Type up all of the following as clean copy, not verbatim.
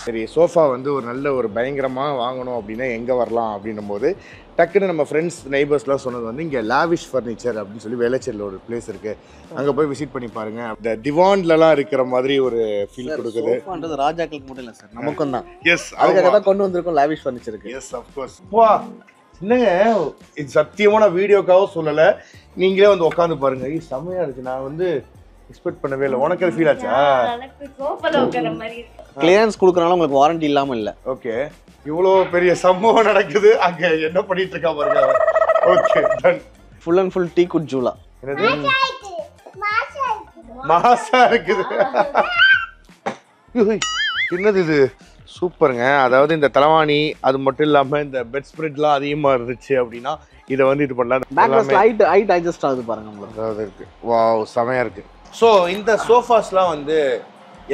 சரி, சோஃபா வந்து ஒரு நல்ல ஒரு பயங்கரமாக வாங்கணும் அப்படின்னா எங்கே வரலாம் அப்படின்னும்போது டக்குன்னு நம்ம ஃப்ரெண்ட்ஸ் நெய்பர்ஸ்லாம் சொன்னது வந்து இங்கே லாவிஷ் ஃபர்னிச்சர் அப்படின்னு சொல்லி வேளச்சேரியில் ஒரு பிளேஸ் இருக்குது. அங்கே போய் விசிட் பண்ணி பாருங்கள். இந்த திவான்லலாம் இருக்கிற மாதிரி ஒரு ஃபீல் கொடுக்குது. சோஃபான்றது ராஜாக்களுக்கு மட்டும் இல்லை சார், நமக்கும் தான். எஸ், அதுக்காக தான் கொண்டு வந்திருக்கோம் லாவிஷ் ஃபர்னிச்சருக்கு. S, of course. வா என்னங்க, இது சத்தியமான வீடியோக்காக சொல்லலை, நீங்களே வந்து உட்காந்து பாருங்க. செம்மையாக இருக்குது. நான் வந்து எக்ஸ்பெக்ட் பண்ணவே இல்லை. உனக்கு அது ஃபீல் ஆச்சா? கிளியரன்ஸ் கொடுக்கறனால உங்களுக்கு வாரண்டி இல்லாமல் இல்லை. ஓகே, இவ்வளோ பெரிய சம்பவம் நடக்குது, அங்கே என்ன பண்ணிட்டு இருக்கா பாருங்க. Okay, done. Full and full teak wood ஜூலா. என்னது மாசா இருக்குது? என்னது இது? சூப்பருங்க. அதாவது இந்த தலைவாணி அது மட்டும் இல்லாமல் இந்த பெட் ஸ்ப்ரெட்லாம் அதிகமாக இருந்துச்சு அப்படின்னா இதை வந்து இது பண்ணலாம். ஹைட் அட்ஜஸ்ட் ஆகுது பாருங்க உங்களுக்கு. அதாவது இருக்கு. வாவ், செமையாக இருக்கு. ஸோ இந்த சோஃபாஸ்லாம் வந்து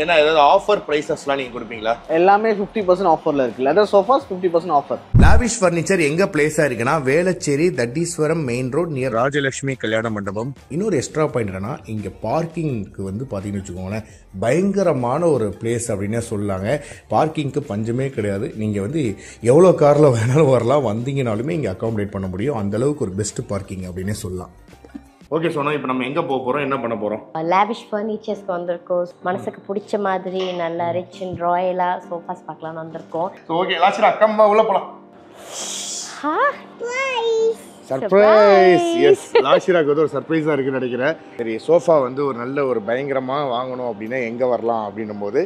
ஏன்னா ஏதாவது ஆஃபர் ப்ரைஸஸ்லாம் நீங்கள் கொடுப்பீங்களா? எல்லாமே 50% ஆஃபரில் இருக்குது. Leather sofas 50% offer. Lavish Furniture எங்கே பிளேஸாக இருக்குன்னா Velachery Dhandeeswaram main road near Rajalakshmi Kalyana Mandapam. இன்னொரு எக்ஸ்ட்ரா பாயிண்ட் என்னன்னா இங்கே பார்க்கிங்க்கு வந்து பார்த்தீங்கன்னு வச்சுக்கோங்களேன், பயங்கரமான ஒரு பிளேஸ் அப்படின்னே சொல்லலாங்க. பார்க்கிங்க்கு பஞ்சமே கிடையாது. நீங்கள் வந்து எவ்வளோ காரில் வேணாலும் வரலாம், வந்தீங்கனாலுமே இங்கே அக்காமடேட் பண்ண முடியும். அந்தளவுக்கு ஒரு பெஸ்ட் பார்க்கிங் அப்படின்னே சொல்லலாம். ஓகே சோனா, இப்போ நம்ம எங்கே போக போகிறோம், என்ன பண்ண போகிறோம்? லாவிஷ் ஃபர்னிச்சர்ஸ்க்கு வந்திருக்கோம். மனசுக்கு பிடிச்ச மாதிரி நல்ல ரிச் அண்ட் ராயலாக சோஃபாஸ் பார்க்கலான்னு வந்திருக்கோம். ஓகே லாஸ்ட் அக்கம்மா உள்ள போகலாம். சர்ப்ரைஸ். எஸ், லாஷிராக்கு வந்து ஒரு சர்ப்ரைஸாக இருக்குன்னு நினைக்கிறேன். சரி, சோஃபா வந்து ஒரு நல்ல ஒரு பயங்கரமாக வாங்கணும் அப்படின்னா எங்கே வரலாம் அப்படின்னும் போது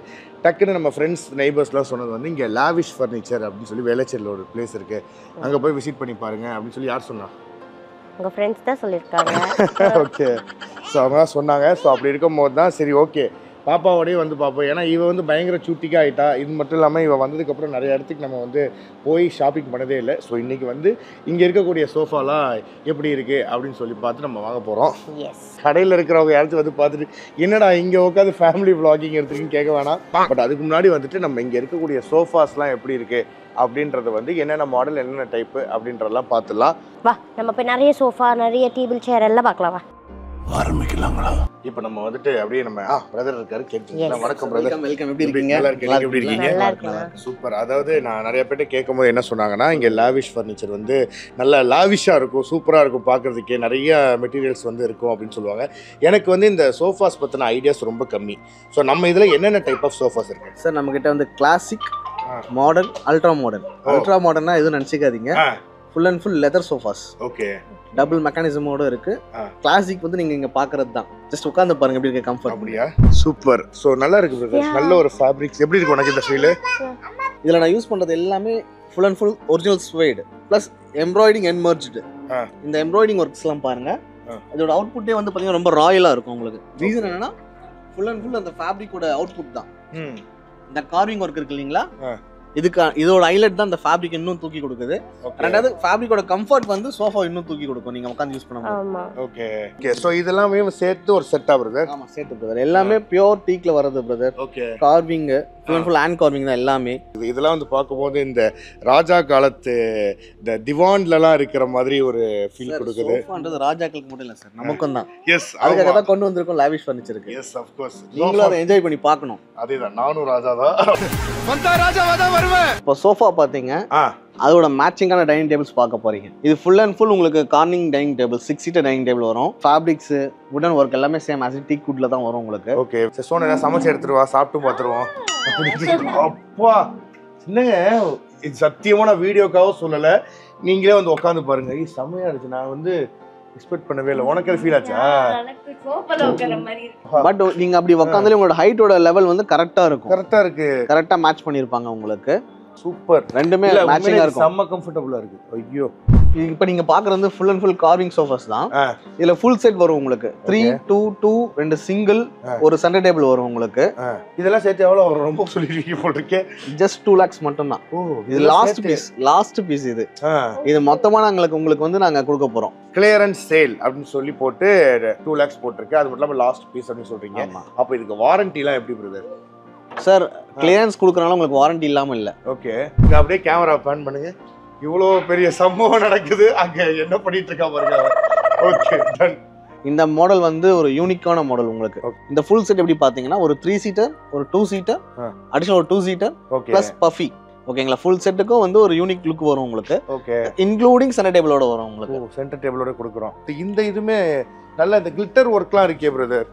டக்குன்னு நம்ம ஃப்ரெண்ட்ஸ் நெய்பர்ஸ்லாம் சொன்னது வந்து இங்கே லாவிஷ் ஃபர்னிச்சர் அப்படின்னு சொல்லி வேளச்சேரியில் ஒரு பிளேஸ் இருக்குது. அங்கே போய் விசிட் பண்ணி பாருங்கள் அப்படின்னு சொல்லி யார் சொன்னா? உங்கள் ஃப்ரெண்ட்ஸ் தான் சொல்லியிருக்காங்க. ஓகே, ஸோ அவங்க தான் சொன்னாங்க. ஸோ அப்படி இருக்கும்போது தான் சரி ஓகே பாப்பாவோடய வந்து பார்ப்போம். ஏன்னா இவ வந்து பயங்கர சூட்டிக்காக ஆகிட்டா. இது மட்டும் இல்லாமல் இவ வந்ததுக்கப்புறம் நிறைய இடத்துக்கு நம்ம வந்து போய் ஷாப்பிங் பண்ணதே இல்லை. ஸோ இன்றைக்கி வந்து இங்கே இருக்கக்கூடிய சோஃபாலாம் எப்படி இருக்குது அப்படின்னு சொல்லி பார்த்து நம்ம வாங்க போகிறோம். கடையில் இருக்கிறவங்க யாராச்சும் வந்து பார்த்துட்டு என்னடா இங்கே உட்காந்து ஃபேமிலி விளாகிங் எடுத்துக்கின்னு கேட்க வேணாம். பட் அதுக்கு முன்னாடி வந்துட்டு நம்ம இங்கே இருக்கக்கூடிய சோஃபாஸ்லாம் எப்படி இருக்குது அப்படின்றத வந்து என்னென்ன மாடல் என்னென்ன டைப்பு அப்படின்றதெல்லாம் பார்த்துடலாம். வா, நம்ம போய் நிறைய சோஃபா நிறைய டேபிள் சேர் எல்லாம் பார்க்கலாம். வா ஆரம்பிக்கலாங்களா? இப்போ நம்ம வந்துட்டு அப்படியே நம்ம பிரதர் இருக்காரு, கேட்குறீங்களா? வணக்கம் பிரதர். வெல்கம். எப்படி இருக்கீங்க? நல்லா இருக்கீங்க. எப்படி இருக்கீங்க? சூப்பர். அதாவது நான் நிறைய பேர்ட்ட கேட்கும்போது என்ன சொன்னாங்கன்னா இங்கே லாவிஷ் ஃபர்னிச்சர் வந்து நல்லா லாவிஷாக இருக்கும், சூப்பராக இருக்கும், பார்க்குறதுக்கே நிறைய மெட்டீரியல்ஸ் வந்து இருக்கும் அப்படின்னு சொல்லுவாங்க. எனக்கு வந்து இந்த சோஃபாஸ் பற்றின ஐடியாஸ் ரொம்ப கம்மி. ஸோ நம்ம இதில் என்னென்ன டைப் ஆஃப் சோஃபாஸ் இருக்கு சார்? நம்மக்கிட்ட வந்து classic, modern, ultra modern. Ultra மாடர்னா எதுவும் நினச்சிக்காதீங்க. Full and full leather sofas. Okay, double மெக்கானிசமோட இருக்கு. கிளாசிக் வந்து நீங்க இங்க பாக்குறது தான். ஜஸ்ட் உட்கார்ந்து பாருங்க எப்படி இருக்கு, கம்ஃபர்ட். அப்படியா? சூப்பர். சோ நல்லா இருக்கு பிரதர். நல்ல ஒரு ஃபேப்ரிக்ஸ். எப்படி இருக்கு உனக்கு இந்த ஃபீல்? இதுல நான் யூஸ் பண்றது எல்லாமே full and full original suede plus embroidering and merged. இந்த எம்ப்ராய்டிங் ஒர்க்ஸ் எல்லாம் பாருங்க. இதோட அவுட்புட்டே வந்து பாத்தீங்கன்னா ரொம்ப ராயலா இருக்கும் உங்களுக்கு. ரீசன் என்னன்னா ஃபுல் அண்ட் ஃபுல் அந்த ஃபேப்ரிக்கோட அவுட்புட் தான். இந்த கார்விங் ஒர்க் இருக்கு இல்லீங்களா, இதோட ஹைலைட் தான் இந்த ஃபேப்ரிக் இன்னும் தூக்கி கொடுக்குது. ரெண்டாவது ஃபேப்ரிக்கோட கம்ஃபர்ட் வந்து சோஃபா இன்னும் தூக்கி கொடுக்கும் நீங்க உட்கார்ந்து யூஸ் பண்ணும்போது. Okay okay. சோ இதெல்லாமே சேர்த்து ஒரு செட்டா பிரதர்? ஆமா, சேர்த்து பிரதர். எல்லாமே பியூர் டீக்ல வரது brother. Okay. Carving full and full hand carving தான் எல்லாமே. இதெல்லாம் வந்து பாக்கும்போது இந்த ராஜா காலத்து இந்த திவான்லலாம் இருக்கிற மாதிரி ஒரு ஃபீல் கொடுக்குது. சோஃபான்றது ராஜாக்களுக்கு மட்டும் இல்ல சார், நமக்கும் தான். எஸ், அதுக்காக தான் கொண்டு வந்திருக்கோம் லாவிஷ் ஃபர்னிச்சருக்கு. Yes, of course. நீங்களும் அதை என்ஜாய் பண்ணி பார்க்கணும். அதேதான், நானும் ராஜா தான். வந்தா ராஜாவா தான் வருவேன். இப்போ சோஃபா பாத்தீங்க, அதோட மேட்சிங்கான டைனிங் டேபிள்ஸ் பார்க்க போறீங்க. இது ஃபுல் அண்ட் ஃபுல் உங்களுக்கு Corning dining table, 6 seater dining table வரும். ஃபேப்ரிக்ஸ், வுடன் ஒர்க் எல்லாமே சேம் ஆஸ் டீக் வுட்ல தான் வரும் உங்களுக்கு. ஓகே, சோனா சமைச்சு எடுத்துட்டு வா, சாப்பிட்டு பார்த்துருவோம். அப்பா என்னங்க, இது சத்தியமான வீடியோக்காக சொல்லலை, நீங்களே வந்து உட்காந்து பாருங்க. செம்மையா இருக்கு. நான் வந்து எக்ஸ்பெக்ட் பண்ணவே இல்லை. உனக்கு அது ஃபீல் ஆச்சா? பட் நீங்க அப்படி உட்காந்தாலே உங்களோட ஹைட்டோட லெவல் வந்து கரெக்டா இருக்கும். கரெக்டா இருக்கு. கரெக்டா மேட்ச் பண்ணிருப்பாங்க உங்களுக்கு. சூப்பர். ரெண்டுமே மேட்சிங்கா இருக்கும். செம்ம கம்ஃபர்ட்டபிளா இருக்கு. ஐயோ, இப்போ நீங்க பாக்குறது full and full carving sofas தான். இதுல ஃபுல் செட் வரும் உங்களுக்கு. 3, 2, 2, 2 சிங்கிள், ஒரு சென்டர் டேபிள் வரும் உங்களுக்கு. இதெல்லாம் சேர்த்து எவ்வளவு வரும்? ரொம்ப சொல்லிருக்கீங்க போட்டுருக்கே. ஜஸ்ட் 2 lakhs மட்டும் தான். இது லாஸ்ட் பீஸ் இது மொத்தமா உங்களுக்கு வந்து நாங்க கொடுக்க போறோம். கிளியரன்ஸ் சேல் அப்படின்னு சொல்லி போட்டு 2 lakhs போட்டிருக்கு. அது மட்டும் இல்லாம லாஸ்ட் பீஸ் அப்படின்னு சொல்றீங்க. அப்ப இதுக்கு வாரண்டி எல்லாம் எப்படி பிரதர்? சார், கிளியரன்ஸ் கொடுக்கறனால உங்களுக்கு வாரண்டி இல்லாம இல்ல. ஓகே, இங்க அப்படியே கேமரா பேன் பண்ணுங்க. இவ்வளோ பெரிய சம்பவம் நடக்குது, அங்க என்ன பண்ணிட்டு இருக்கா பாருங்க. Okay, ton. இந்த மாடல் வந்து ஒரு யூனிக்கான மாடல் உங்களுக்கு. இந்த ஃபுல் செட் எப்படி பாத்தீங்கன்னா ஒரு 3 சீட்டர், ஒரு 2 சீட்டர், அடிஷனல் ஒரு 2 சீட்டர் பிளஸ் பஃபி. ஓகேங்களா, ஃபுல் செட்டுக்கும் வந்து ஒரு யூனிக் லுக் வரும் உங்களுக்கு. ஓகே, இன்க்ளூடிங் சென்டர் டேபிளோட வரும் உங்களுக்கு. சென்டர் டேபிளோட கொடுக்குறோம். இந்த இதுமே நல்ல இந்த கிளிட்டர் ஒர்க்லாம் இருக்கே பிரதர்,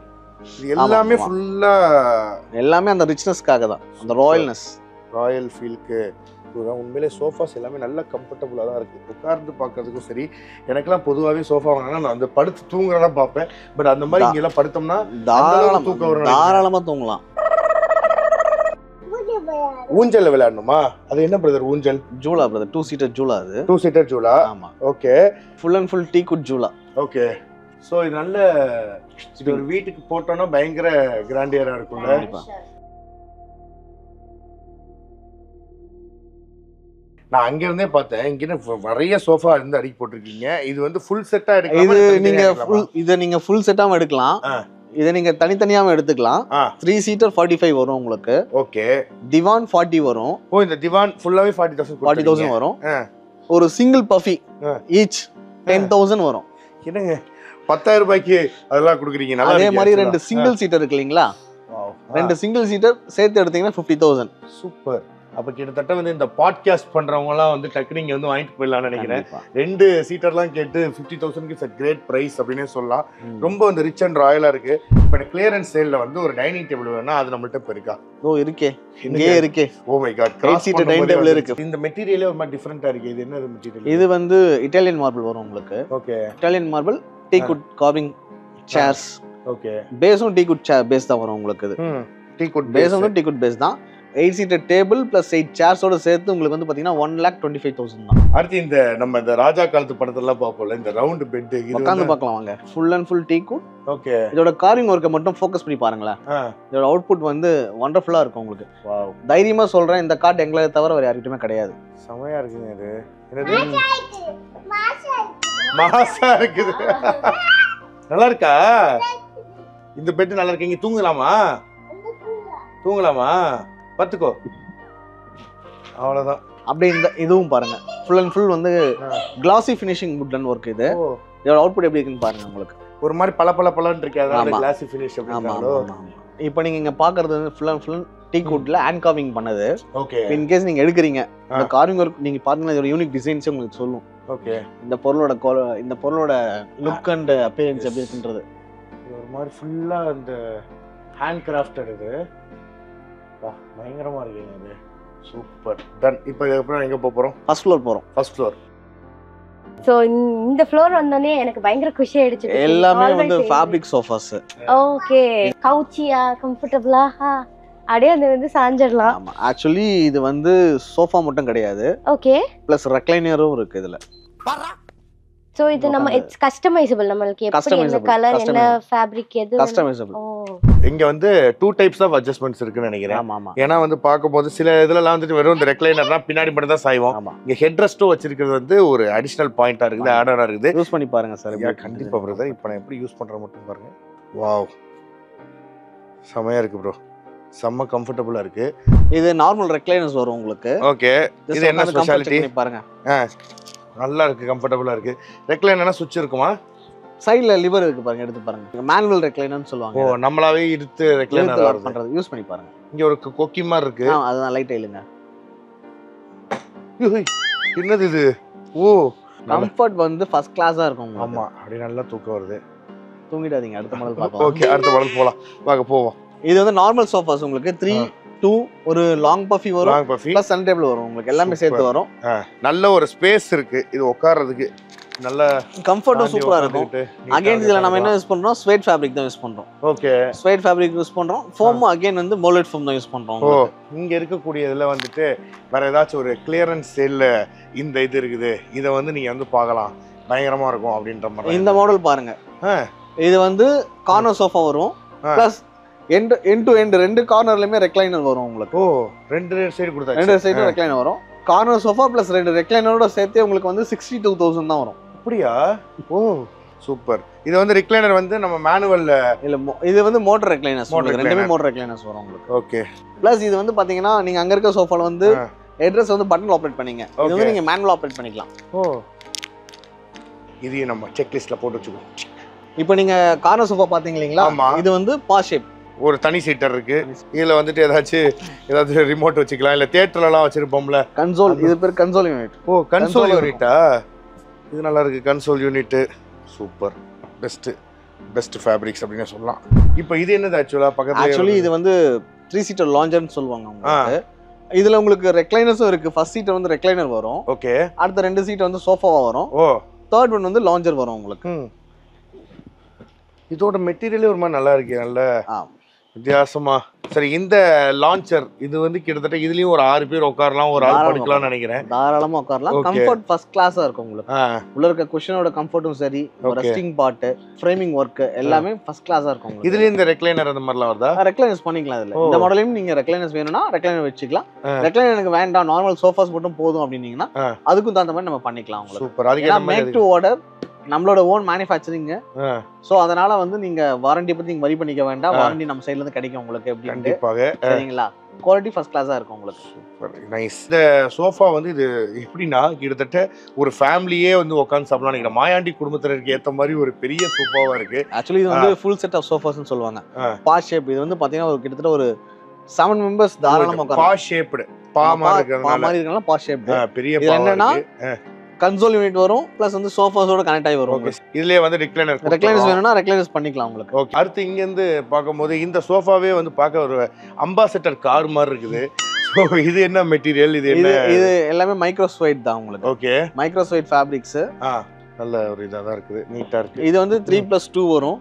இது எல்லாமே ஃபுல்லா எல்லாமே அந்த ரிச்னஸ்க்காக தான், அந்த ராயல் ஃபீலுக்கு. உண்மையிலே சோஃபாஸ் எல்லாமே நல்ல கம்ஃபர்டபுளாக தான் இருக்குது. உட்கார்ந்து பார்க்கறதுக்கும் சரி, எனக்கெல்லாம் பொதுவாகவே சோஃபா வாங்கினா நான் அந்த படுத்து தூங்குறதா பார்ப்பேன். பட் அந்த மாதிரி இங்கெல்லாம் படுத்தோம்னா தூக்கம் வரும், தாராளமாக தூங்கலாம். ஊஞ்சல்ல விளையாடணுமா? அது என்ன பிரதர் ஊஞ்சல்? ஜூலா பிரதர், 2 சீட்டர் ஜூலா. அது 2 சீட்டர் ஜூலா. ஆமா. Okay, full and full teak wood ஜூலா. ஓகே, ஸோ இது நல்ல, இது ஒரு வீட்டுக்கு போட்டோம்னா பயங்கர கிராண்டியரா இருக்கும்ல. நான் அங்க இருந்தே பார்த்தேன், இங்க நிறைய சோஃபா இருந்து அடிக்கி போட்டிருக்கீங்க. இது வந்து ஃபுல் செட்டா எடுக்கலாம். இதை நீங்க ஃபுல் செட்டாவும் எடுக்கலாம், இதை நீங்க தனித்தனியாவும் எடுத்துக்கலாம். 3 சீட்டர் 45 வரும் உங்களுக்கு. ஓகே, திவான் 40 வரும். ஓ, இந்த திவான் ஃபுல்லாவே 40,000 வரும். ஒரு சிங்கிள் பஃபி ஈச் 10,000 வரும். என்னங்க 10,000 ரூபாய்க்கு அதெல்லாம் கொடுக்குறீங்க? அதே மாதிரி 2 சிங்கிள் சீட்டர் இருக்கு இல்லைங்களா, 2 சிங்கிள் சீட்டர் சேர்த்து எடுத்தீங்கன்னா 50,000. சூப்பர். அப்ப கிட்டத்தட்ட வந்து இந்த பாட்காஸ்ட் பண்றவங்க எல்லாம் வந்து டக்குனு இங்க வந்து வாங்கிட்டு போயிடலாம்னு நினைக்கிறேன். 2 சீட்டர்லாம் கேட்டு 50,000 இஸ் a great price அப்படினே சொல்லலாம். ரொம்ப வந்து ரிச் அண்ட் ராயலா இருக்கு. இப்போ கிளியரன்ஸ் சேல்ல வந்து ஒரு டைனிங் டேபிள் வேணா அது நம்மள்ட்ட இப்ப இருக்கா? ஓ இருக்கே, இங்கே இருக்கே. Oh my god, 8 seater dining table இருக்கு. இந்த மெட்டீரியலே ஒரு மாதிரி டிஃபரண்டா இருக்கு. இது என்ன மெட்டீரியல்? இது வந்து இட்டாலியன் மார்பிள் வரும் உங்களுக்கு. Okay, Italian marble teakwood carving chairs. Okay, பேஸும் டீக்வுட் பேஸ் தான் வரும் உங்களுக்கு. இது டீக்வுட் பேஸும் டீக்வுட் பேஸ் தான். 8 சீட்டர் டேபிள் பிளஸ் 8 சேர்ஸோட சேர்த்து உங்களுக்கு வந்து பாத்தீங்கன்னா 1,25,000 தான். அடுத்து இந்த நம்ம இந்த ராஜா காலத்து படத்தெல்லாம் பார்ப்போம்ல, இந்த ரவுண்ட் பெட் இது உட்கார்ந்து பார்க்கலாம் வாங்க. Full and full teakwood. Okay, இதோட கார்விங் ஒர்க்கை மட்டும் ஃபோக்கஸ் பண்ணி பாருங்களேன். இதோட அவுட்புட் வந்து வண்டர்ஃபுல்லா இருக்கும் உங்களுக்கு. வாவ், தைரியமா சொல்றேன், இந்த கார்ட் எங்களை தவிர வேற யார்கிட்டயுமே கிடையாது. செமையா இருக்குங்க. இது என்னது? மாசா இருக்குது. நல்லா இருக்கா இந்த பெட்? நல்லா இருக்கு. இங்க தூங்கலாமா? தூங்கலாமா? பத்துக்கோ, அவ்வளவுதான். அப்படியே இந்த இதுவும் பாருங்க, ஃபுல் அண்ட் ஃபுல் வந்து கிளாசி ஃபினிஷிங் வுட்டன் ஒர்க். இது இதோட அவுட்புட் எப்படி இருக்குன்னு பாருங்க. உங்களுக்கு ஒரு மாதிரி பளபளன்னு இருக்கு, அதனால கிளாசி ஃபினிஷ் அப்படிங்கறதோ. இப்போ நீங்க இங்க பாக்குறது வந்து ஃபுல் அண்ட் ஃபுல் டீக்வுட்ல ஹேண்ட் கார்விங் பண்ணது. ஓகே, இன் கேஸ் நீங்க எடுக்குறீங்க, இந்த கார்விங் ஒர்க் நீங்க பாத்தீங்கன்னா இதோட யூனிக் டிசைன்ஸ் உங்களுக்கு சொல்லும். ஓகே, இந்த பொருளோட லுக் அண்ட் அப்பியரன்ஸ் எப்படி இருக்குன்றது. ஒரு மாதிரி ஃபுல்லா இந்த ஹேண்ட் கிராஃப்டட். இது பயங்கரமா இருக்குங்க. இது சூப்பர். டன். இப்போ இதுக்கப்புறம் எங்க போறோம்? ஃபர்ஸ்ட் ஃப்ளோர் போறோம். First floor. சோ இந்த ஃப்ளோர் வந்தோனே எனக்கு பயங்கர குஷி ஆயிடுச்சு. எல்லாமே வந்து ஃபேப்ரிக் சோஃபாஸ். ஓகே, கவுச்சியா கம்ஃபர்ட்டபிளா அப்படியே வந்து சாஞ்சிடலாம். ஆமா, ஆக்சுவலி இது வந்து சோஃபா மட்டும் கிடையாது. ஓகே, பிளஸ் ரெக்லைனரும் இருக்கு இதுல. சோ இது நம்ம இட்ஸ் கஸ்டமைசபிள். நமக்கு எப்படி என்ன கலர் என்ன ஃபேப்ரிக் எது கஸ்டமைசபிள். இங்க வந்து 2 டைப்ஸ் ஆஃப் அட்ஜஸ்ட்மென்ட்ஸ் இருக்குன்னு நினைக்கிறேன். ஏன்னா வந்து பார்க்கும்போது சில இதுலலாம் வந்துட்டு வெறும் இந்த ரெக்லைனர்னா பின்னாடி மட்டும் தான் சாய்வோம். இங்க ஹெட் ரெஸ்ட்டும் வச்சிருக்கிறது வந்து ஒரு அடிஷனல் பாயிண்டா இருக்குது, ஆடரா இருக்குது. யூஸ் பண்ணி பாருங்க சார். கண்டிப்பா பிரதர். இப்போ நான் எப்படி யூஸ் பண்றேன் மட்டும் பாருங்க. வாவ், செமையா இருக்கு ப்ரோ, செம்ம கம்ஃபர்ட்டபிளா இருக்கு. இது நார்மல் ரெக்லைனர்ஸ் வரும் உங்களுக்கு. ஓகே, இது என்ன ஸ்பெஷாலிட்டி பாருங்க. நல்லா இருக்கு, கம்ஃபர்ட்டபிளா இருக்கு. ரெக்லைனர்னா சுவிட்ச் இருக்குமா? சைடுல லிவர் இருக்கு பாருங்க, எடுத்து பாருங்க. மேனுவல் ரெக்லைனர்னு சொல்லுவாங்க. ஓ, நம்மளாவே எடுத்து ரெக்லைனர் பண்றது. யூஸ் பண்ணி பாருங்க. இங்க ஒரு கொக்கி மாதிரி இருக்கு. அதுதான் லைட் இல்லங்க. என்னது இது? ஓ, கம்ஃபர்ட் வந்து ஃபர்ஸ்ட் கிளாஸா இருக்கும். ஆமா, அப்படியே நல்லா தூக்கம் வருது. தூங்கிடாதீங்க, அடுத்த மாடல் பார்க்கலாம். ஓகே, அடுத்த மாடல் போலாம், வாங்க போவோம். இது வந்து நார்மல் சோஃபாஸ் உங்களுக்கு 3, 2 ஒரு லாங் பஃபி வரும், பிளஸ் சென்டர் டேபிள் வரும் உங்களுக்கு. எல்லாமே சேர்த்து வரும். நல்ல ஒரு ஸ்பேஸ் இருக்கு இது உட்கார்றதுக்கு. நல்ல கம்ஃபர்ட்டும் சூப்பரா இருக்கும். அகைன் இதுல நம்ம என்ன யூஸ் பண்றோம்? ஸ்வெட் ஃபேப்ரிக் தான் யூஸ் பண்றோம். ஓகே, ஸ்வெட் ஃபேப்ரிக் யூஸ் பண்றோம். ஃபோம் அகைன் வந்து மோல்டட் ஃபோம் தான் யூஸ் பண்றோம். ஓ, இங்க இருக்கக்கூடியதுல வந்துட்டு வேற ஏதாச்சும் ஒரு கிளியரன்ஸ் சேல்ல இந்த இது இருக்குது, இத வந்து நீங்க வந்து பார்க்கலாம், பயங்கரமா இருக்கும் அப்படின்ற மாதிரி. இந்த மாடல் பாருங்க. இது வந்து கார்னர் சோஃபா வரும், பிளஸ் எண்ட் டு எண்ட் 2 கார்னர்லயுமே ரெக்லைனர் வரும் உங்களுக்கு. ஓ, 2 சைடு கொடுத்தாச்சு. 2 சைடும் ரெக்லைனர் வரும். கார்னர் சோஃபா பிளஸ் 2 ரெக்லைனரோட சேர்த்து உங்களுக்கு வந்து 62,000 தான் வரும். அப்படியா? ஓ, சூப்பர். இது வந்து ரெக்லைனர் வந்து நம்ம மேனுவல்ல இல்ல, இது வந்து மோட்டர் ரெக்லைனர்ஸ். ரெண்டுமே மோட்டர் ரெக்லைனர்ஸ் வரும் உங்களுக்கு. ஓகே, பிளஸ் இது வந்து பாத்தீங்கன்னா நீங்க அங்க இருக்க சோஃபால வந்து ஹெட்ரஸ் வந்து பட்டன்ல ஆபரேட் பண்ணீங்க. இது வந்து நீங்க மேனுவல் ஆபரேட் பண்ணிக்கலாம். ஓ, இது நம்ம செக் லிஸ்ட்ல போட்டு வச்சுக்கோ. இப்போ நீங்க கார்னர் சோஃபா பாத்தீங்க இல்லீங்களா, ஆமா. இது வந்து பா ஷேப். ஒரு தனி சீட்டர் இருக்கு. இதுல வந்துட்டு ஏதாச்சும் ரிமோட் வச்சுக்கலாம், இல்ல தியேட்டர்லாம் வச்சிருப்போம்ல. கன்சோல், இது பேர் கன்சோல் யூனிட். ஓ கன்சோல் யூனிட்டா? இது நல்லா இருக்கு. Console unit super. Best fabrics அப்படின்னு சொல்லலாம். இப்போ இது என்னது ஆக்சுவலா? ஆக்சுவலி இது வந்து 3 சீட்டர் லாஞ்சர்னு சொல்லுவாங்க உங்களுக்கு. இதுல உங்களுக்கு ரெக்லைனர்ஸும் இருக்கு. ஃபர்ஸ்ட் சீட் வந்து ரெக்லைனர் வரும். ஓகே. அடுத்த 2 சீட் வந்து சோஃபாவா வரும். ஓ. தேர்ட் ஒன் வந்து லாஞ்சர் வரும் உங்களுக்கு. இதோட மெட்டீரியலே ஒரு மாதிரி நல்லா இருக்கு. நல்ல வித்தியாசமா. சரி, இந்த லான்ச்சர் இது வந்து கிட்டத்தட்ட இதுலயும் ஒரு 6 பேர் உட்காரலாம், ஒரு ஆள் படுக்கலாம்னு நினைக்கிறேன். தாராளமா உட்காரலாம். கம்ஃபர்ட் ஃபர்ஸ்ட் கிளாஸா இருக்கும் உங்களுக்கு. உள்ள இருக்க குஷனோட கம்ஃபர்ட்டும் சரி, ரெஸ்டிங் பார்ட், ஃப்ரேமிங் வர்க் எல்லாமே ஃபர்ஸ்ட் கிளாஸா இருக்கும் உங்களுக்கு. இதுல இந்த ரெக்லைனர் அந்த மாதிரிலாம் வருதா? ரெக்லைனர்ஸ் பண்ணிக்கலாம் இதுல. இந்த மாடலையும் நீங்க ரெக்லைனர்ஸ் வேணும்னா ரெக்லைனர் வச்சுக்கலாம். ரெக்லைனர் எனக்கு வேண்டாம், நார்மல் சோஃபாஸ் மட்டும் போதும் அப்படின்னீங்கன்னா அதுக்கும் தகுந்த மாதிரி நம்ம பண்ணிக்கலாம் உங்களுக்கு. சூப்பர். அதுக்கு மேக் டு ஆர்டர், நம்மளோட ஓன் மேனுஃபேக்சரிங். சோ அதனால வந்து நீங்க வாரண்டி பத்தி நீங்க வரி பண்ணிக்க வேண்டாம். வாரண்டி நம்ம சைடுல இருந்து கிடைக்கும் உங்களுக்கு. கண்டிப்பாக. சரிங்களா? குவாலிட்டி ஃபர்ஸ்ட் கிளாஸா இருக்கும் உங்களுக்கு. Super nice. இந்த சோஃபா வந்து இது எப்படின்னா கிட்டத்தட்ட ஒரு ஃபேமிலியே வந்து உட்கார்ந்து சாப்பிடலாம் நினைக்கிறேன். மாயாண்டி குடும்பத்தினருக்கு ஏத்த மாதிரி ஒரு பெரிய சோஃபாவா இருக்கு. ஆக்சுவலி இது வந்து ஃபுல் செட் ஆஃப் சோஃபாஸ்னு சொல்லுவாங்க. பா ஷேப். இது வந்து பாத்தீங்கன்னா ஒரு கிட்டத்தட்ட ஒரு 7 மெம்பர்ஸ் தாராளமா உட்காரலாம். பா ஷேப்டு. பா மாதிரி இருக்கறனால பா ஷேப். பெரிய பா என்னன்னா கன்சோல் யூனிட் வரும், பிளஸ் வந்து சோஃபாஸோட கனெக்ட் ஆகி வரும். இதுலயே வந்து ரெக்லைனர்ஸ் வேணும்னா ரெக்லைனர்ஸ் பண்ணிக்கலாம் உங்களுக்கு. ஓகே. அடுத்து இங்க இருந்து பாக்கும்போது இந்த சோஃபாவே வந்து பார்க்க ஒரு அம்பாசடர் கார் மாதிரி இருக்குது. சோ இது என்ன மெட்டீரியல்? இது எல்லாமே மைக்ரோஸ்வைட் தான் உங்களுக்கு. ஓகே. மைக்ரோஸ்வைட் ஃபேப்ரிக்ஸ். நல்ல ஒரு இதா தான் இருக்குது. நீட்டா இருக்கு. இது வந்து 3+2 வரும்.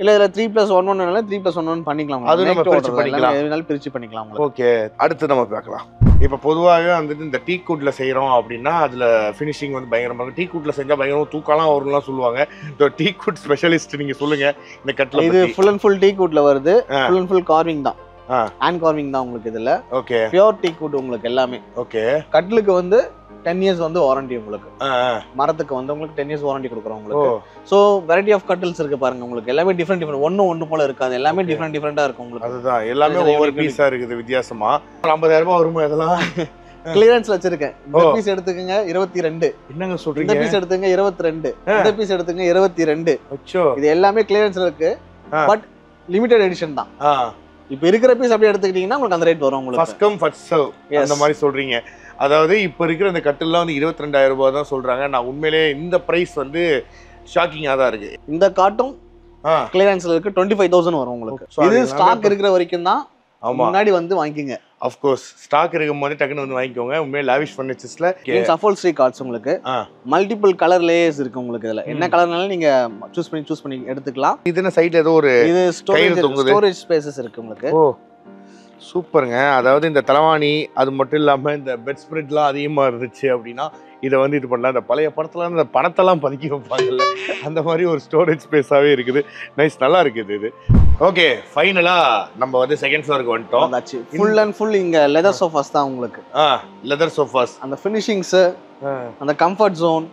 இல்ல இதுல 3+1 வேணால 3+1 பண்ணிக்கலாம். அது நம்ம பிரிச்சு பண்ணிக்கலாம். எதுனாலும் பிரிச்சு பண்ணிக்கலாம் உங்களுக்கு. ஓகே. அடுத்து நம்ம பார்க்கலாம். இப்போ பொதுவாகவே வந்துட்டு இந்த டீ குட்ல செய்யறோம் அப்படின்னா அதுல ஃபினிஷிங் வந்து பயங்கரமா இருக்கும். டீ குட்ல செஞ்சா பயங்கரமா தூக்கலாம் வரும்லாம் சொல்லுவாங்க. இந்த டீ குட் ஸ்பெஷலிஸ்ட் நீங்க சொல்லுங்க இந்த கட்ல. இது ஃபுல் அண்ட் ஃபுல் டீ குட்ல வருது. ஃபுல் அண்ட் ஃபுல் கார்விங் தான். ஹேண்ட் கார்விங் தான் உங்களுக்கு இதுல. ஓகே. பியூர் டீ குட் உங்களுக்கு எல்லாமே. ஓகே. கட்லுக்கு வந்து 10 இயர்ஸ் வந்து வாரண்டி உங்களுக்கு. மரத்துக்கு வந்து உங்களுக்கு 10 இயர்ஸ் வாரண்டி கொடுக்குறோம் உங்களுக்கு. சோ வெரைட்டி ஆஃப் கட்டில்ஸ் இருக்கு பாருங்க உங்களுக்கு. எல்லாமே டிஃபரெண்ட் ஒன்னு போல இருக்காது. எல்லாமே டிஃபரெண்டா இருக்கும் உங்களுக்கு. அதுதான் எல்லாமே ஒவ்வொரு பீஸா இருக்குது வித்தியாசமா. 50,000 ரூபாய் வருமா இதெல்லாம்? கிளியரன்ஸ் வச்சிருக்கேன். இந்த பீஸ் எடுத்துக்கங்க 22. என்னங்க சொல்றீங்க? இந்த பீஸ் எடுத்துங்க 22. இந்த பீஸ் எடுத்துங்க 22. அச்சோ. இது எல்லாமே கிளியரன்ஸ்ல இருக்கு. பட் லிமிடெட் எடிஷன் தான். இப்ப இருக்கிற பீஸ் அப்படியே எடுத்துக்கிட்டீங்கன்னா உங்களுக்கு அந்த ரேட் வரும் உங்களுக்கு. ஃபர்ஸ்ட் கம் ஃபர்ஸ்ட் சர்வ் அந்த மாதிரி சொல்றீங்க. அதாவது இப்போ இருக்கிற இந்த கட்டில்லாம் வந்து 22,000 ரூபாய் தான் சொல்றாங்க. நான் உண்மையிலே இந்த பிரைஸ் வந்து ஷாக்கிங்கா தான் இருக்கு. இந்த காட்டும் கிளியரன்ஸ்ல இருக்கு. 25,000 வரும் உங்களுக்கு. இது ஸ்டாக் இருக்கிற வரைக்கும் தான். முன்னாடி வந்து வாங்கிக்கங்க. ஆஃப் கோர்ஸ் ஸ்டாக் இருக்கும்போது டக்குன்னு வந்து வாங்கிக்கோங்க. உண்மையிலே லாவிஷ் ஃபர்னிச்சர்ஸ்ல அஃபோல்ஸ்ட்ரி கார்ட்ஸ் உங்களுக்கு மல்டிபிள் கலர் லேயர்ஸ் இருக்கு உங்களுக்கு. இதுல என்ன கலர்னாலும் நீங்க சூஸ் பண்ணி எடுத்துக்கலாம். இது என்ன சைடுல ஏதோ ஒரு இது ஸ்டோரேஜ் ஸ்பேசஸ் இருக்கு உங்களுக்கு. ஓ சூப்பருங்க. அதாவது இந்த தலவாணி அது மட்டும் இல்லாம இந்த பெட் ஸ்ப்ரெட்லாம் அதிகமா இருந்துச்சு அப்படின்னா இதை வந்து இது பண்ணலாம். இந்த பழைய படத்துல இந்த பணத்தெல்லாம் பதுக்கி வைப்பாங்கல்ல அந்த மாதிரி ஒரு ஸ்டோரேஜ் ஸ்பேஸாவே இருக்குது. நைஸ், நல்லா இருக்குது இது. ஓகே, ஃபைனலா நம்ம வந்து செகண்ட் ஃப்ளோருக்கு வந்துட்டோம். ஃபுல் அண்ட் ஃபுல் இங்க லெதர் சோஃபாஸ் தான் உங்களுக்கு. Leather sofas. அந்த ஃபினிஷிங்ஸ், அந்த கம்ஃபர்ட் ஜோன்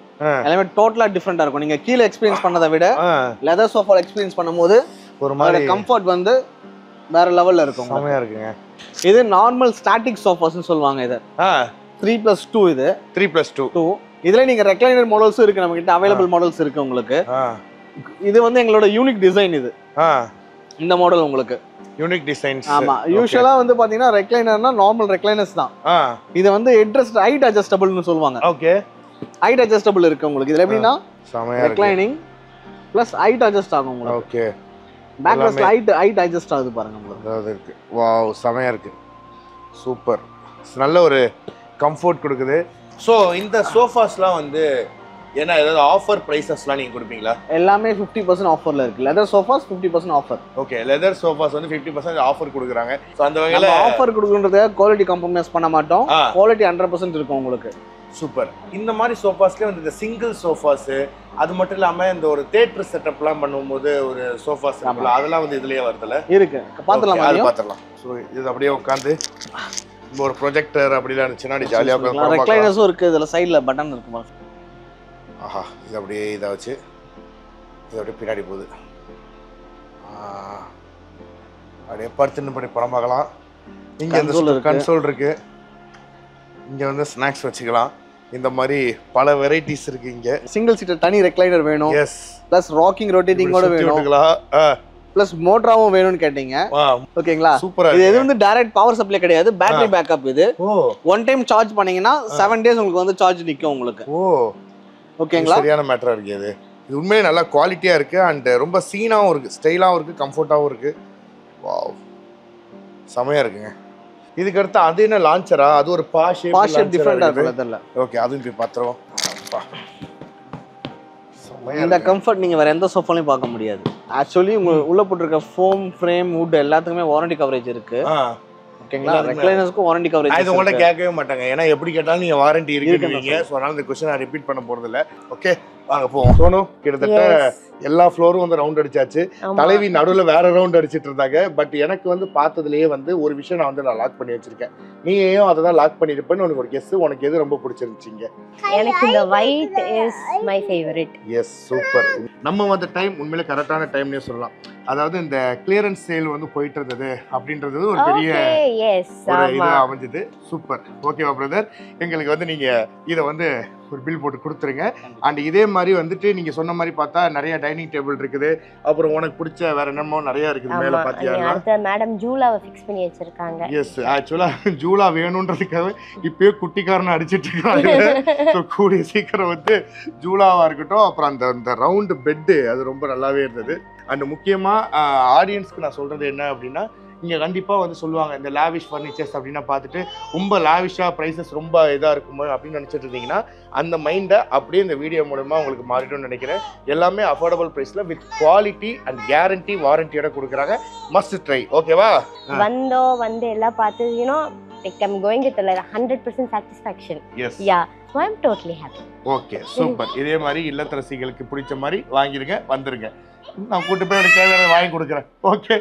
எல்லாமே டோட்டலா டிஃபரெண்டா இருக்கும். நீங்க கீழே எக்ஸ்பீரியன்ஸ் பண்ணதை விட லெதர் சோஃபா எக்ஸ்பீரியன்ஸ் பண்ணும்போது ஒரு மாதிரி கம்ஃபர்ட் வந்து வேற லெவல்ல இருக்கும். செமையா இருக்குங்க. இது நார்மல் ஸ்டாட்டிக் சோஃபாஸ்னு சொல்லுவாங்க. இது 3+2. இது 3+2. இதுல நீங்க ரெக்லைனர் மாடல்ஸும் இருக்கு நம்ம கிட்ட. அவைலபிள் மாடல்ஸ் இருக்கு உங்களுக்கு. இது வந்து எங்களோட யூனிக் டிசைன். இது இந்த மாடல் உங்களுக்கு யூனிக் டிசைன்ஸ். ஆமா, யூசுவலா வந்து பாத்தீங்கன்னா ரெக்லைனர்னா நார்மல் ரெக்லைனர்ஸ் தான். இது வந்து ஹைட் அட்ஜஸ்டபிள்னு சொல்லுவாங்க. ஓகே. ஹைட் அட்ஜஸ்டபிள் இருக்கு உங்களுக்கு. இதுல எப்படின்னா ரெக்லைனிங் பிளஸ் ஹைட் அட்ஜஸ்ட் ஆகும் உங்களுக்கு. Okay. Back rest height adjust ஆகுது பாருங்க உங்களுக்கு. அது இருக்கு. வாவ், செமையா இருக்கு. சூப்பர். நல்ல ஒரு கம்ஃபர்ட் கொடுக்குது. ஸோ இந்த சோஃபாஸ்லாம் வந்து ஏன்னா ஏதாவது ஆஃபர் ப்ரைஸஸ்லாம் நீங்கள் கொடுப்பீங்களா? எல்லாமே 50% ஆஃபரில் இருக்குது. Leather sofas 50% offer. Okay, leather sofas வந்து 50% ஆஃபர் கொடுக்குறாங்க. ஸோ அந்த வகையில் ஆஃபர் கொடுக்குறத குவாலிட்டி காம்ப்ரமைஸ் பண்ண மாட்டோம். குவாலிட்டி 100% இருக்கும் உங்களுக்கு. சூப்பர். இந்த மாதிரி சோஃபாஸ்லேயே வந்து இந்த சிங்கிள் சோஃபாஸு அது மட்டும் இல்லாமல் இந்த ஒரு தேட்டர் செட்டப்லாம் பண்ணும்போது ஒரு சோஃபாஸ் அதெல்லாம் வந்து இதுலேயே வருதுல்ல? இருக்கு, பார்த்துடலாம். அது பார்த்துடலாம். ஸோ இது அப்படியே உட்காந்து ஒரு ப்ரொஜெக்டர் அப்படிலாம் இருந்துச்சுன்னா ஜாலியாக உட்காந்து ரெக்லைனர்ஸும் இருக்குது. இதில் சைடில் பட்டன் இருக்குமா? ஆஹா, இது அப்படியே இதை வச்சு இது அப்படியே பின்னாடி போகுது. அப்படியே படுத்துன்னு படி படம் பார்க்கலாம். இங்கே இந்த கன்சோல் இருக்குது. இங்கே வந்து ஸ்நாக்ஸ் வச்சுக்கலாம். இந்த மாதிரி பல வெரைட்டிஸ் இருக்கு இங்க. சிங்கிள் சீட்டர் தனி ரெக்லைனர் வேணும், எஸ் ப்ளஸ் ராக்கிங் ரொட்டேட்டிங்கோட வேணும், ப்ளஸ் மோட்டராவும் வேணும்னு கேட்டீங்க. ஓகேங்களா, சூப்பரா. இது எது வந்து டைரக்ட் பவர் சப்ளை கிடையாது, பேட்டரி பேக்கப். இது ஒன் டைம் சார்ஜ் பண்ணீங்கன்னா 7 days உங்களுக்கு வந்து சார்ஜ் நிக்கும் உங்களுக்கு. ஓகேங்களா, சரியான மேட்டரா இருக்கு இது. இது உண்மையிலே நல்லா குவாலிட்டியா இருக்கு அண்ட் ரொம்ப சீனாவும் இருக்கு, ஸ்டைலாவும் இருக்கு, கம்ஃபர்ட்டாவும் இருக்கு. வாவ், செமையா இருக்குங்க. இதுக்கு அடுத்து அது என்ன லான்ச்சரா? அது ஒரு பாஷ் டிஃபரெண்டா இருக்குல்ல. ஓகே, அதுவும் போய் பாத்துறோம். இந்த கம்ஃபர்ட் நீங்க வேற எந்த சோஃபாலையும் பார்க்க முடியாது. ஆக்சுவலி உங்களுக்கு உள்ள போட்டிருக்க ஃபோம், ஃப்ரேம், வுட் எல்லாத்துக்குமே வாரண்டி கவரேஜ் இருக்கு. ஓகேங்களா, ரெக்லைனர்ஸ்க்கு வாரண்டி கவரேஜ். இது உங்கள்ட்ட கேட்கவே மாட்டாங்க, ஏன்னா எப்படி கேட்டாலும் நீங்க வாரண்டி இருக்குன்னு. ஸோ அதனால இந்த கொஸ்டின் நான் ரிப்பீட் பண்ண போறது இல்லை. ஓகே, வாங்க போவோம். சோனு, கிட்டத்தட்ட எல்லா ஃப்ளோரும் வந்து ரவுண்ட் அடிச்சாச்சு. தலைவி நடுவில் வேற ரவுண்ட் அடிச்சிட்டு இருந்தாங்க. பட் எனக்கு வந்து பார்த்ததுலேயே வந்து ஒரு விஷயம் நான் லாக் பண்ணி வச்சிருக்கேன். நீயும் அதை தான் லாக் பண்ணிருப்பேன்னு உனக்கு ஒரு கெஸ். உனக்கு எது ரொம்ப பிடிச்சிருந்துச்சிங்க? எனக்கு இந்த white is my favourite. Yes, super. நம்ம வந்து டைம் உண்மையிலே கரெக்டான டைம்னே சொல்லலாம். அதாவது இந்த கிளியரன்ஸ் சேல் வந்து போயிட்டு இருந்தது அப்படின்றது ஒரு பெரிய ஒரு இது அமைஞ்சது. சூப்பர். ஓகேவா பிரதர்? எங்களுக்கு வந்து நீங்க இதை வந்து ஒரு பில் போட்டு கொடுத்துருங்க. அண்ட் இதே மாதிரி வந்துட்டு நீங்க சொன்ன மாதிரி பார்த்தா நிறைய டைனிங் டேபிள் இருக்குது. அப்புறம் உனக்கு பிடிச்ச வேற என்னமோ நிறைய இருக்குது. மேல பாத்தீங்கன்னா மேடம் ஜூலாவை ஃபிக்ஸ் பண்ணி வச்சிருக்காங்க. எஸ், ஆக்சுவலா ஜூலா வேணும்ன்றதுக்காக இப்பயே குட்டிக்காரனை அடிச்சிட்டு இருக்காங்க. ஸோ கூடிய சீக்கிரம் வந்து ஜூலாவா இருக்கட்டும். அப்புறம் அந்த ரவுண்டு பெட்டு அது ரொம்ப நல்லாவே இருந்தது. அண்ட் முக்கியமா ஆடியன்ஸ்க்கு நான் சொல்றது என்ன அப்படின்னா, இங்கே கண்டிப்பாக வந்து சொல்லுவாங்க இந்த லாவிஷ் ஃபர்னிச்சர்ஸ் அப்படின்னா பார்த்துட்டு ரொம்ப லாவிஷாக ப்ரைஸஸ் ரொம்ப இதாக இருக்குமோ அப்படின்னு நினச்சிட்டு இருந்தீங்கன்னா அந்த மைண்டை அப்படியே இந்த வீடியோ மூலமாக உங்களுக்கு மாறிடும்னு நினைக்கிறேன். எல்லாமே அஃபோர்டபுள் ப்ரைஸில் வித் குவாலிட்டி அண்ட் கேரண்டி வாரண்டியோட கொடுக்குறாங்க. Must try. ஓகேவா? வந்து எல்லாம் பார்த்து like I'm going with like 100% satisfaction. Yes. Yeah, so I'm totally happy. Okay, super. இதே மாதிரி இல்லத்தரசிகளுக்கு பிடிச்ச மாதிரி வாங்கிருங்க, வந்துருங்க. நான் கூட்டு போய் எனக்கு தேவையான வாங்கி கொடுக்குறேன். ஓகே.